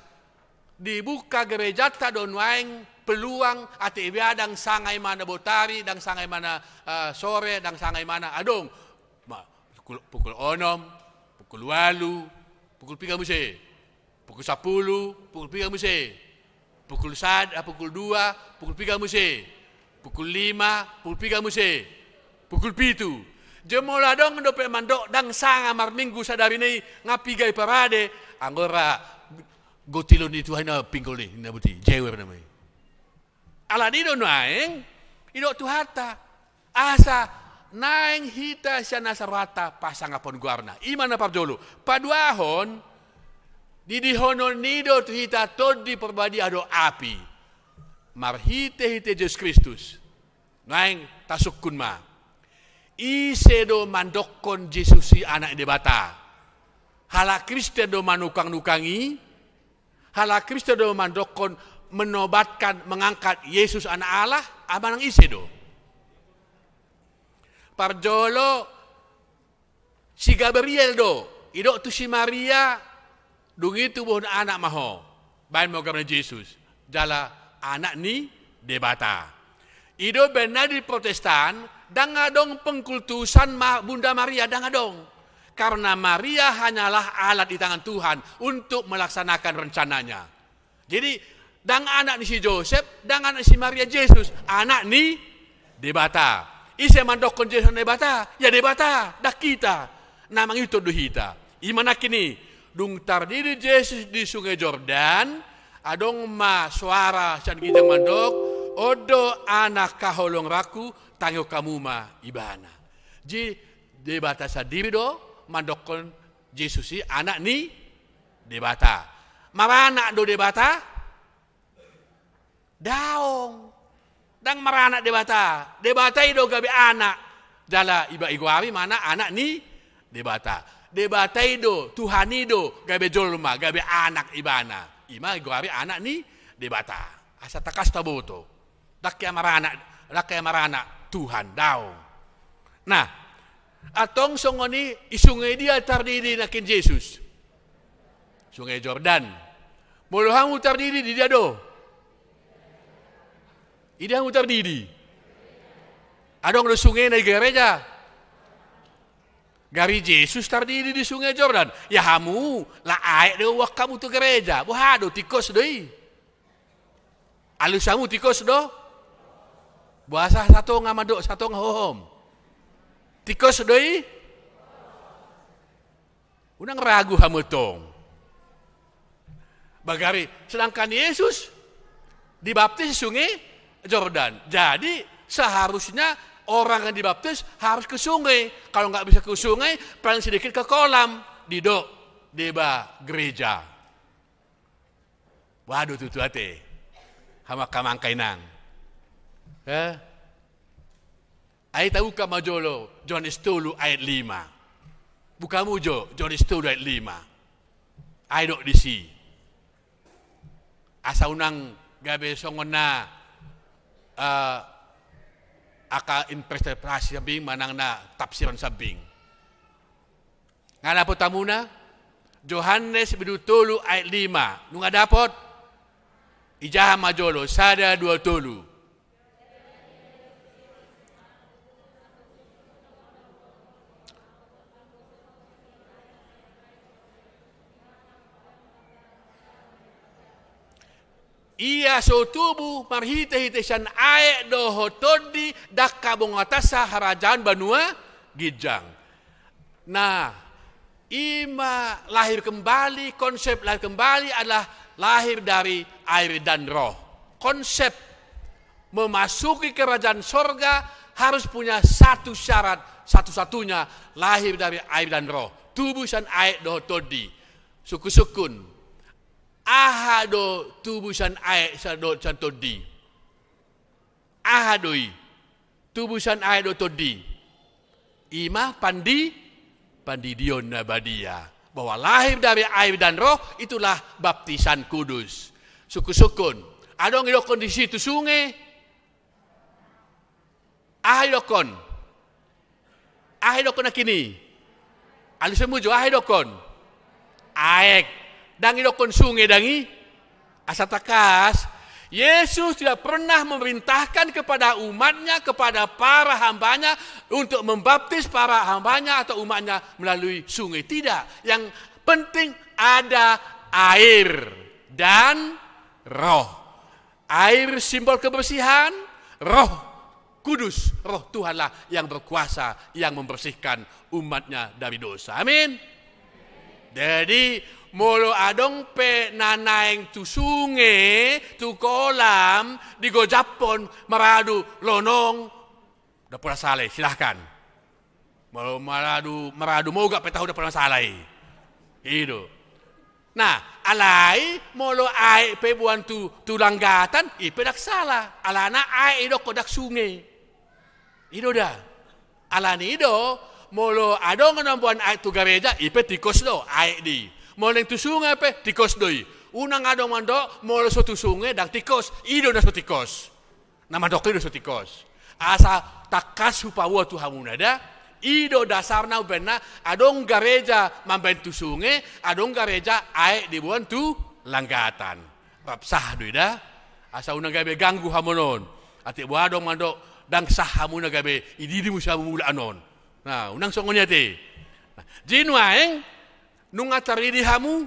dibuka gereja ta don waeng peluang ati biadang sangai mana botari dang sangai mana sore dang sangai mana adong pukul 6, pukul 8, pukul 3 muse, pukul 10, pukul 3 muse, pukul 1, pukul 2, pukul 3 muse, pukul 5, pukul 3 muse, pukul 7. Jemola dong dope mandok dang sanga mar minggu sadari ni ngapi gay parade anggora gotilon itu hanya pinggul ni nabuti jewer namai. Ala di do naeng ido tuhata asa naeng hita siya nasarata pasangapon guarna. Imana parjolo. Paduahon, didihonon nido tu hita todi perbadi ado api. Marhite hite Jesus Kristus. Naeng tasukun ma. Ise do mandokon Jesusi anak debata. Hala Kristen do manukang-nukangi. Hala Kristen do mandokon menobatkan, mengangkat Yesus anak Allah. Amanang ise do. Parjolo si Gabriel do idok tu si Maria dungi tu bohon anak maho bain mo gamna Jesus jala anak ni debata ido benar di Protestan dangadong pengkultusan Bunda Maria dangadong karena Maria hanyalah alat di tangan Tuhan untuk melaksanakan rencananya. Jadi dang anak ni si Joseph dang anak si Maria Jesus anak ni debata. Ise mandokon Yesus debata, ya debata, dak kita. Namang itu duhita. Imana kini, dung tardiri Yesus di sungai Jordan, adong ma suara san kita mandok, odo anak kaholong raku, tangyo kamu ma ibana. Ji debata sadiri do, mandokon Yesus si anak ni debata. Marana do debata, daong. Dang marana debata. Debata ido gabe anak. Jala iba iguari mana anak ni debata. Debata ido Tuhan ido gabe jolma gabe anak ibana. Ima iguari anak ni debata. Asa takas taboto. Dakya marana Tuhan daw. Nah, atong songoni isungai dia tardiri nakin Yesus. Sungai Jordan. Muluhang tardiri di dia do. Ini yang utar diri. Adong di sungai na gereja. Gari Yesus tardiri di sungai Jordan. Ya hamu la aek de wak kamu tu gereja. Bohado tikos doi. Alusamu tikos do. Bahasa satu ngamadok satu ngahohom. Tikos doi. Unang ragu hamu tong. Bagari sedangkan Yesus dibaptis di sungai Jordan. Jadi seharusnya orang yang dibaptis harus ke sungai. Kalau nggak bisa ke sungai, paling sedikit ke kolam. Didok, deba gereja. Waduh tutu ate. Hama kamang kainang. Ayat tahu ka majolo, Johannes 10 ayat 5. Buka mujo, Johannes 10 ayat 5. Ayat di si. Asa unang gabe songona aka interpretasi sabing manang na tafsiran sabing. Nga dapot tamuna Johannes 10 ayat 5. Nung dapot ijaha majolo sada 20. Ia so tubuh marhite-hite san aek doho todi dakka bongatasa harajaan banua gijang. Nah, ima lahir kembali, konsep lahir kembali adalah lahir dari air dan roh. Konsep memasuki kerajaan sorga harus punya satu syarat, satu-satunya lahir dari air dan roh. Tubuh san aek doho todi. Suku-sukun. Ahado tubusan aek sadot santodi. Ahadoi tubusan aek do todi. Ima pandi dion nabadia. Bahwa lahir dari air dan roh itulah baptisan kudus. Suku-sukun. Adong idokon di situ sungai. Ahidokon nakini. Alu semujo ahidokon. Aek. Dan idokon sungai dangi. Asa takas. Yesus tidak pernah memerintahkan kepada umatnya, kepada para hambanya untuk membaptis para hambanya atau umatnya melalui sungai. Tidak. Yang penting ada air dan roh. Air simbol kebersihan, roh kudus. Roh Tuhanlah yang berkuasa, yang membersihkan umatnya dari dosa. Amin. Jadi molo adong pe nanaeng tu sungai, tu kolam, di go Japon, maradu, lonong, udah pernah saleh, silahkan. Molo maradu moga pe tahu udah pernah saleh. Itu. Nah, alai molo ai pe buan tu langgatan, ipe dak salah. Alana ai do kodak sungai. Itu dah. Alani do molo adong nambuan ai tu gereja, ipe tikos do ai di. Moleng tu sungai pe tikos doi. Unang adong mando molo suatu sungai dan tikos. Ido na suatu tikos. Nama dok ido suatu tikos. Asa takas hupawa tu hamuna da. Ido dasarna ubena adong gereja mambentu sungai, adong gereja ae dibuan tu langgatan. Bab sah doi da. Asa unang gabe ganggu hamonon. Ati bu adong mando dang sah hamuna gabe ididi musa mula anon. Nah, unang songonya te. Nah, jinwaeng nung ataridi hamu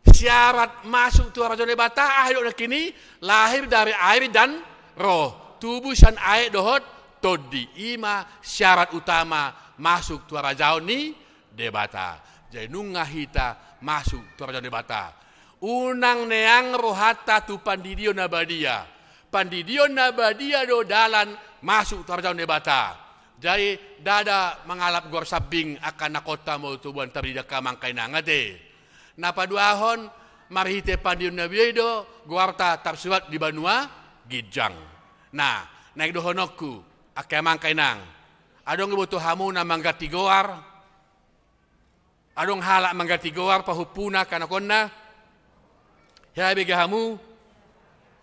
syarat masuk tu raja nebata akhir kini lahir dari air dan roh tubuh san air dohot todi ima syarat utama masuk tu raja ni debata. Jadi nung ngahita masuk tu raja debata unang neang rohata tu pandidio nabadia do dalan masuk tu raja debata. Jadi dada mengalap gor sabing akan nakota mo tubuan terida kamang kainangate. Napaduahon marhite pandiun nabido guarta tapsuat di Banua Gijang. Nah, naik dohonokku akamang kainang. Adong butuh hamu na manggati goar. Adong halak manggati goar pahupuna kanakonna. Ya bega hamu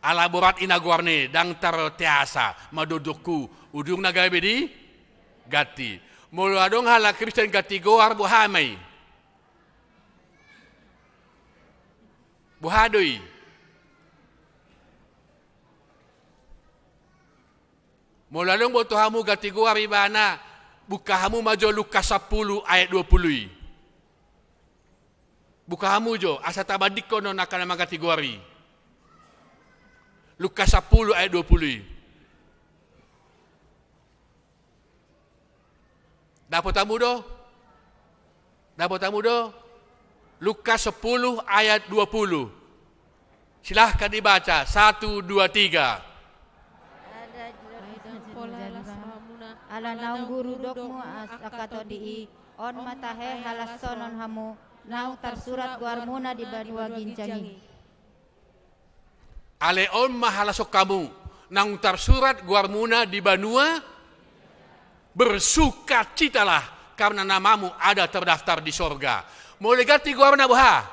ala borat ina goarne dang tertiasa madodoku udung nagabe di gati. Mulu adong hala Kristen gati goar buhamay. Buhadoy. Mulu adong boto hamu gati goar ibana. Buka hamu majo Lukas 10 ayat 20. Buka hamu jo. Asa tabadik kono nakana magati goari. Lukas 10 ayat 20. Dapat tamu do? Lukas 10 ayat 20. Silahkan dibaca. 1, 2, 3. Ala naung guru dokmu akato di on matahe halas sonon hamu naung tersurat guarmuna di Banua Ginjangi. Ale on mahalasok kamu naung tersurat guarmuna di Banua. Bersukacitalah karena namamu ada terdaftar di sorga. Mulai ganti guarna buha.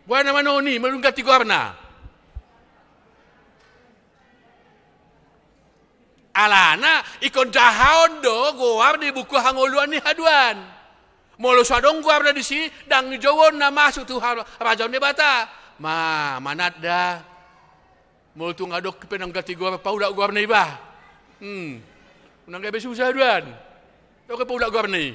Buana manoni melunggati guarna. Alana ikon jahaon do guar di buku hangoluan ni haduan. Molo sadong guarna di si dang jawon na masuk tu raja ni bata. Manada. Mulu tu ngadok penang gati gua paudak gua ni bah. Unang gabe susah duan. Tok paudak gua ni.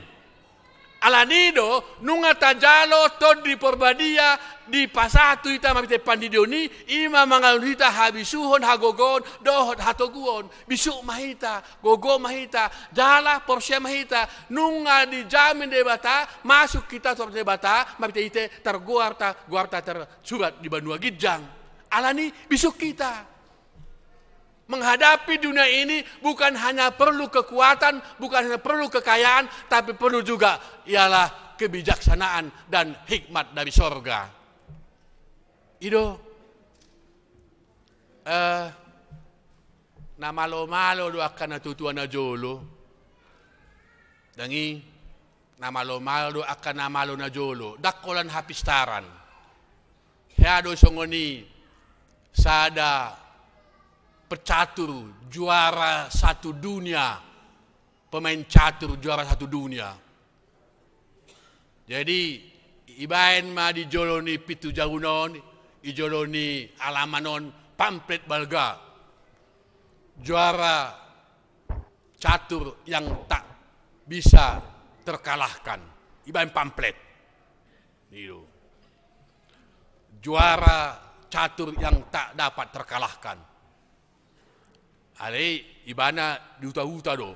Alanido nunga tajalo tod di porbadia di pasatu ita mabite pandidioni ima mangalita habisuhon hagogon dohot hatoguon bisuk mahita gogo mahita jala porsia mahita nunga dijamin debata masuk kita tor debata mabite ite terguarta tersurat di Banua Gijang. Alani bisuk kita. Menghadapi dunia ini bukan hanya perlu kekuatan, bukan hanya perlu kekayaan, tapi perlu juga ialah kebijaksanaan dan hikmat dari sorga. Itu na malo-malo do akan natutuan na jolo. Dangi, na malo-malo do akan na malo na jolo. Dakolan hapistaran. Hiado songoni sada pecatur juara 1 dunia. Pemain catur juara 1 dunia. Jadi, ibaen ma di joloni pitu jahunon, ijoloni alamanon pamflet balga. Juara catur yang tak bisa terkalahkan. Ibaen pamflet. Itu. Juara catur yang tak dapat terkalahkan. Ale ibana diuta-uta do.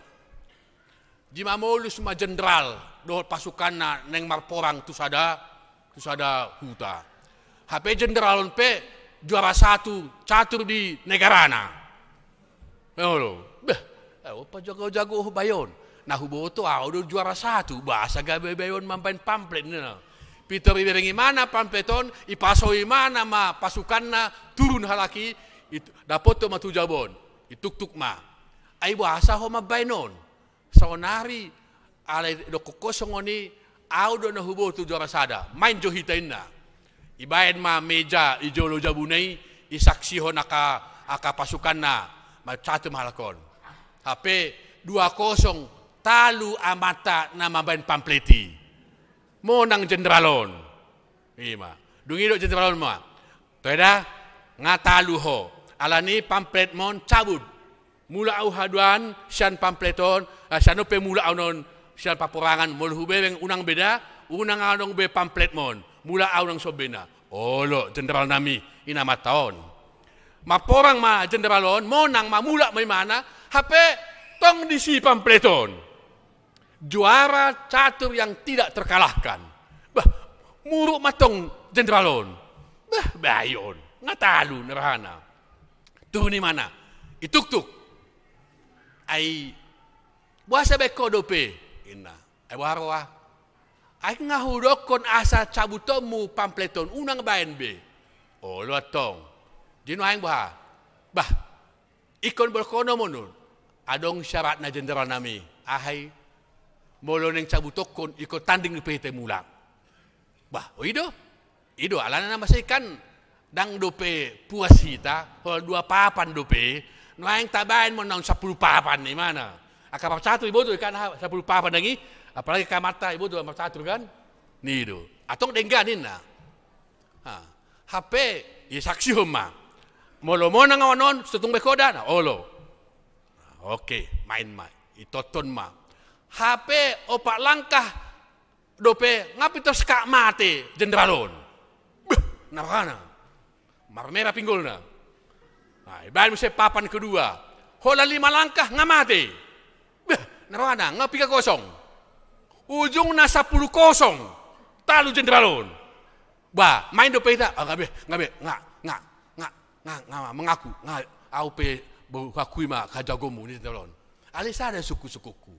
Jima molus ma jenderal do pasukan na neng marporang tu sada huta. HP jenderal pe juara 1 catur di negarana. Halo. Apa jago-jago bayon. Nah huboto do juara 1 bahasa gabe bayon mampain pamflet na. Peter iberengi mana pamfleton ipasoi mana ma pasukanna turun halaki itu dapoto ma tujabon. Ituk-tuk ma. Ai bahasa ho mabainon. Saonari ale do kokosong oni au do na huboto juara sada. Main johitainna. Ibaen ma meja ijolo jabunei isaksi ho aka pasukanna. Macatu mahalakon. HP 2-0 talu amata na mabain pampleti. Monang jenderalon. Ima. Dungido jenderalon ma. Toeda ngatalu ho. Alani pamplet mon cabut. Mula au haduan sian pampleton, sian pe mula au non sian paporangan mol hubeweng unang beda, unang anong be pamplet mon. Mula au nang sobena. Olo jenderal nami inamataon. Maporang ma jenderalon, monang ma mula may mana, hape tong disi pampleton. Juara catur yang tidak terkalahkan. Bah, muruk matong jenderalon. Bah, bayon, ngatalu nerhana. Tuh ni mana? Ituk-tuk. Ai, buasa beko dope. Ina, ai warwa. Ai ngahudokon asa cabutomu pampleton unang baen be. Oh, lo tong. Jino aing bah, ikon berkono monun, adong syarat na jenderal nami, ahai, molo neng cabutokon ikut tanding di PT mulak. Bah, ido alana nama ikan, dang dope puas hita, hol 2 papan dope, no aing tabain monang 10 papan ni mana? Akap satu ibu tu ikan 10 papan lagi, apalagi kamata ibu tu satu kan? Nido, atong dengganin na. HP, ya saksi homa. Molo mo nang awanon, setung bekoda na, olo. Oke, main ma, itoton ma. HP opak langkah dope ngapi tos kak mate jenderalon. Narana. Marmera pinggulna. Nah, ibarat mesti papan kedua. Hola 5 langkah ngamate. Narana, ngapi ka kosong. Ujung na 10-0. Talu jenderalon. Bah, main dope ita. Ngabe, mengaku au pe hakui ma kajagomu ni telon alisa ada suku-sukuku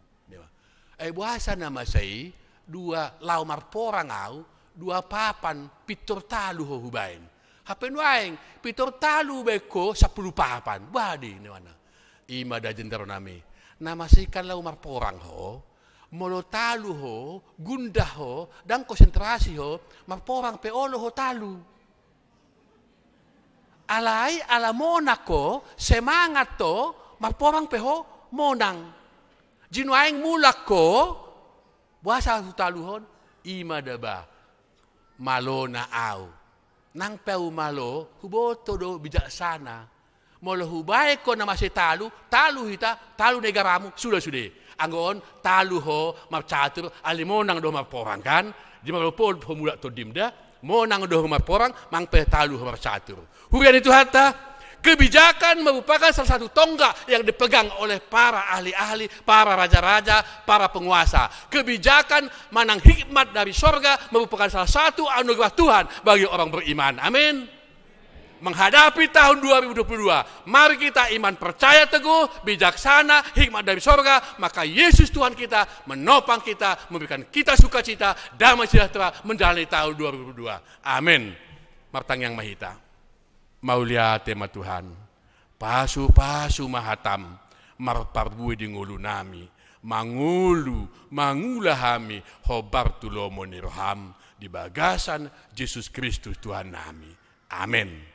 buasa nama sai 2 lau marporang au 2 papan pitur talu ho hubain hape nuaing pitur talu beko 10 papan badi ni mana ima da jendero nami nama sikan lau marporang ho molo talu ho gundah ho dan konsentrasi ho marporang pe olo ho talu. Alai ala monako semangat to marporang peho monang. Jinuaing mulako buasa hutaluhon ima daba malo na au. Nang peu malo huboto do bijaksana. Molo hubae ko na masih talu hita talu negaramu sudah. Anggon talu ho marcatur alimonang do marporang kan. Di malopol pemula to dimda monang do marporang mang pe talu ho marcatur. Hurian itu hatta kebijakan merupakan salah satu tonggak yang dipegang oleh para ahli-ahli, para raja-raja, para penguasa. Kebijakan manang hikmat dari sorga merupakan salah satu anugerah Tuhan bagi orang beriman. Amin. Menghadapi tahun 2022, mari kita iman percaya teguh, bijaksana, hikmat dari sorga, maka Yesus Tuhan kita menopang kita, memberikan kita sukacita, damai sejahtera menjalani tahun 2022. Amin. Martang yang mahita. Maulia tema Tuhan, Pasu-pasu mahatam marparbui di ngulu nami. Mangulahami hobar tulomo niroham di bagasan Yesus Kristus Tuhan nami. Amin.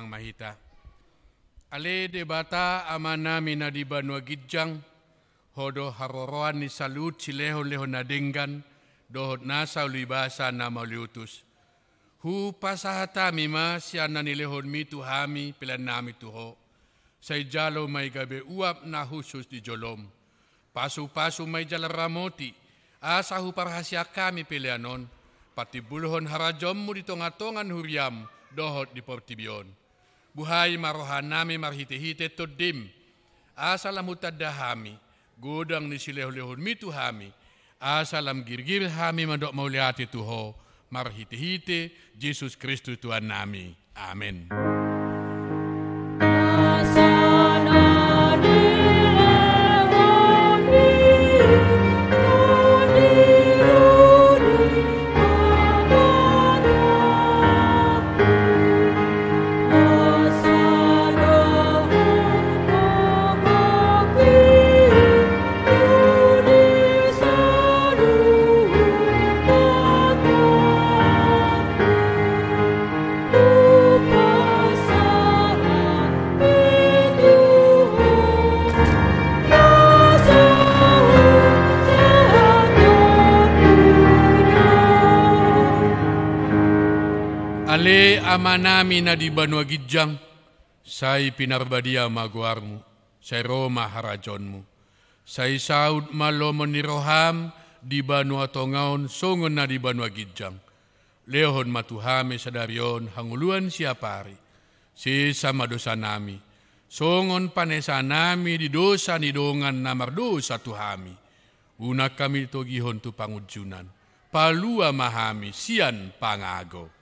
yang mahita. Ale debata amana mina di Banua Gijang, hodo haroroan ni salut sileho-leho nadenggan, dohot nasa ulibasa na mauliutus. Hu pasahata mima siana nilehon mi tuhami pilan nami tuho. Say jalo may gabe uap na husus di jolom. Pasu-pasu may jala ramoti, asa hu parahasya kami pilianon, pati buluhon harajom mu di tonga-tongan huriam, dohot di portibion. Buhay marohan nami marhite-hite todim, asa lamutad dahami, godang ni silehon-lehon mi tuhami, asa lam girgir hami mandok mauliati tuho, marhite-hite, Yesus Kristus Tuhan nami. Amin. Ale amanami na di Banua Gijang, say pinarbadia maguarmu, say Roma harajonmu, say saud malomon ni roham, di Banua Tongaon, songon na di Banua Gijang, lehon matuhame sadarion, hanguluan siapari, si sama dosa nami, songon panesa nami di dosa ni dongan namardosa tuhami, unak kami togihon tu pangujunan, palua mahami sian pangago.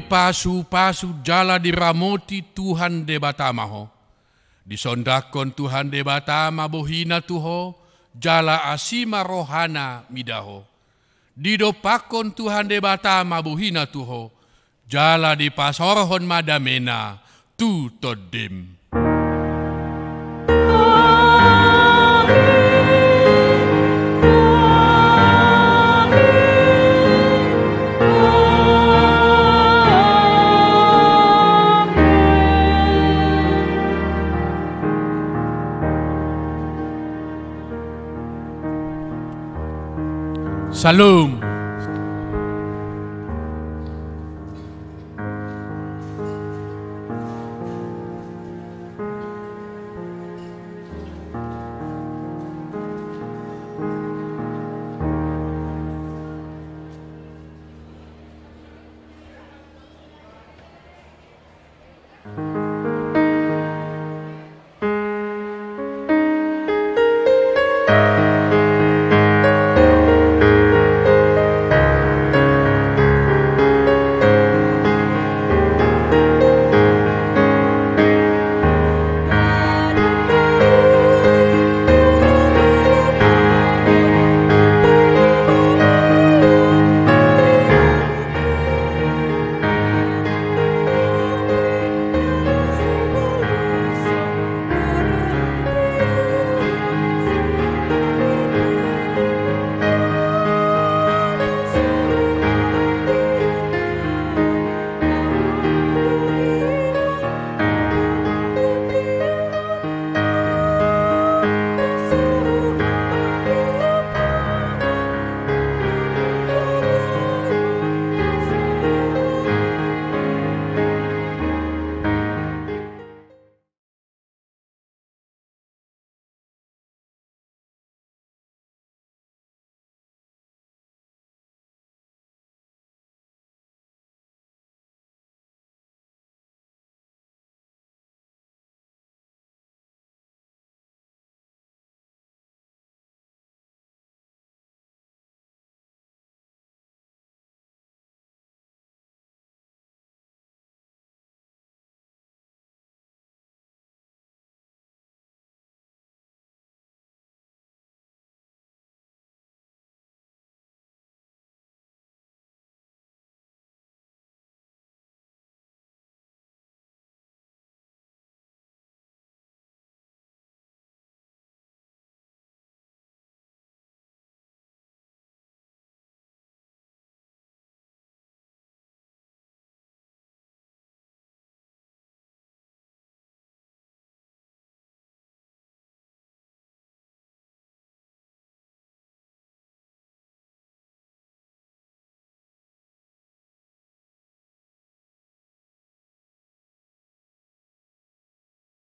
Pasu-pasu jala diramoti Tuhan de batamaho. Disondakon Tuhan de batama bohina tuho, jala asima rohana midaho. Didopakon Tuhan de batama bohina tuho, jala di pasorhon madamena tu todim. Salam.